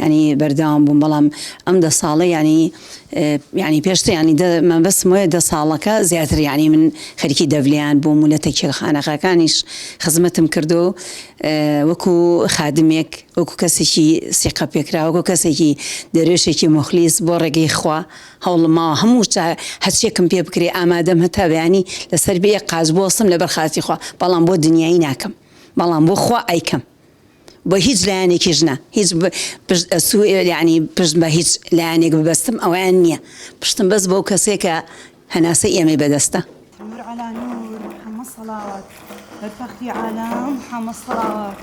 يعني بردام بووم بەڵام ئەم دە ساڵە ینی پێشتر ینی من بەس وە دە ساڵەکە زیاتر ینی من خەریکی دەڤلیان بووم و لە تەکیەخانەکانیش خزمەتم کردو وەکو خادمێک وەکو کەسێکی سیقە پێکرا وەکو کەسێکی دەرێشێکی مخلیس بۆ ڕێگەی خوا هەوڵماوە هەموو هەرچێکم پێ بکرێ ئامادەم هەتا بەیانی لەسەر بێ قاز بۆسم لەبەر خاتی خوا بەڵام بۆ دنیایی ناکەم بەڵام بۆ خوا ئەیکەم بۆ هیچ لایەنێکیش نا هیچ ینی پشت بە هیچ لایەنێک ببەستم ئەویان نییە پشتم بەس بەو کەسێکە هەناسەی ئێمەی بەدەستە نور على نور محمد صلوات الفخر على محمد صلوات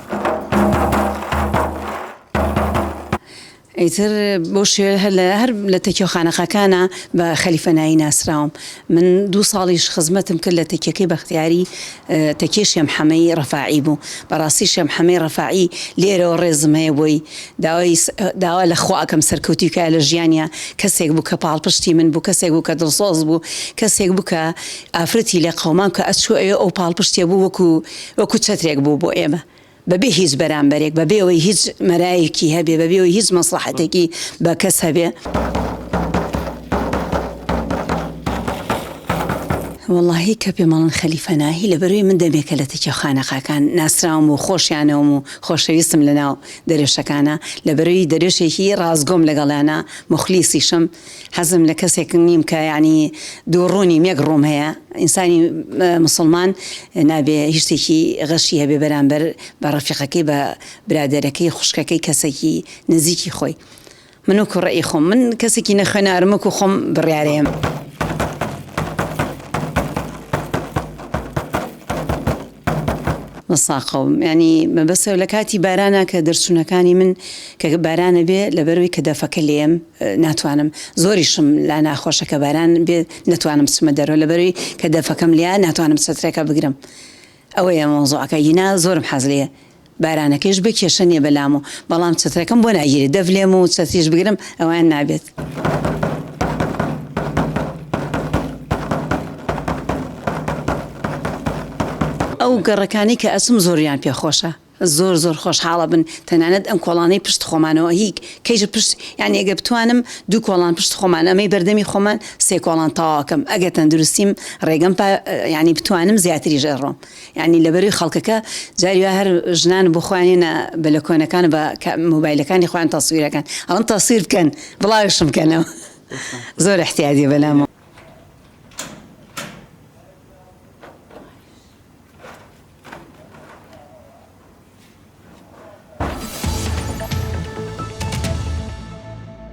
ئیتر بۆ شێ هەر لە تەکیەخانەکانە بە خەلیفەنایی ناسراوم من 2 ساڵیش خزمەتم کرد لە تەکیەکەی بەختیاری تەکیە شێم حەمەی ڕەفاعی بوو بەڕاستی شێم حەمەی ڕەفاعی لێرەوە ڕێزم هەیە بۆی داوا لە خوا ئەکەم سەرکەوتی کە لە ژیانیا کەسێک بوو کە پاڵپشتی من بوو کەسێک بوو کە دڵسۆز بوو کەسێک بوو کە ئافرەتی لە قەومان کە ئەچوو ئەو پاڵپشتێ بوو وەکو چەترێک بوو بۆ ئێمە بەبێ هیچ بەرامبەرێک بەبێەوەی هیچ مەرایەکی هەبێ بەبێەوەی هیچ مەسلحەتێکی بە کەس هەبێ واللهی کە پێمەڵن خەلیفەناهی لەبەروی من دەمێکە لە تەکیەخانەکان ناسراوم و خۆشیانەوەم و خۆشەویستم لەناو دەرێشەکانە لەبەروی دەرێشێکی ڕازگۆم لەگەڵیانە مخلیسیشم حەزم لە کەسێک نیم کە ینی دووڕوونی یەک ڕووم هەیە ئینسانی مسلمان نابێ هیچ شتێکی غەشی هەبێ بەرامبەر بە ڕەفیقەکەی بە برادەرەکەی خوشکەکەی کەسێکی نزیکی خۆی من وەکو ڕێی خۆم من کەسێکی نەخوێنارم وەکو خۆم بڕیارەیەم مەساقەوم ینی بەسە لە کاتی بارانە کە دەرچوونەکانی من کە بارانە بێ لەبەروی کە دەفەکە لێم ناتوانم زۆریشم لا ناخۆشەکە باران بێ نتوانم بچمە دەرەوە لەبەروی کە دەفەکەم لیا ناتوانم چەترێکە بگرم ئەوەیە مۆزوعەکە ینا زۆرم حەز لێیە بارانەکەیش بە کێشە نییە بەلام و بەڵام چەترەکەم بۆ ناگیرێت دەڤلێم و چەتریش بگرم ئەویان نابێت ئەو گەڕەکانی کە ئەچم زۆریان پێخۆشە زۆر خۆشحاڵە بن تەنانەت ئەم کۆڵانەی پشت خۆمانەوە هیچ کەیژە پشت یعنی ئەگە بتوانم 2 کۆڵان پشت خۆمان ئەمەی بەردەمی خۆمان 3 کۆڵان تەواوەکەم ئەگە تەندروستیم ڕێگەم ینی بتوانم زیاتری ژێڕۆم ینی لەبەروی خەڵکەکە جاری هەر ژنان بخوانێنە بەلەکۆنەکان بە مۆبایلەکانی خۆیان تەسویرەکان ئەوەن تەسویر بکەن بڵاویشم بکەنەوە زۆر احتیاجی بەلامەوە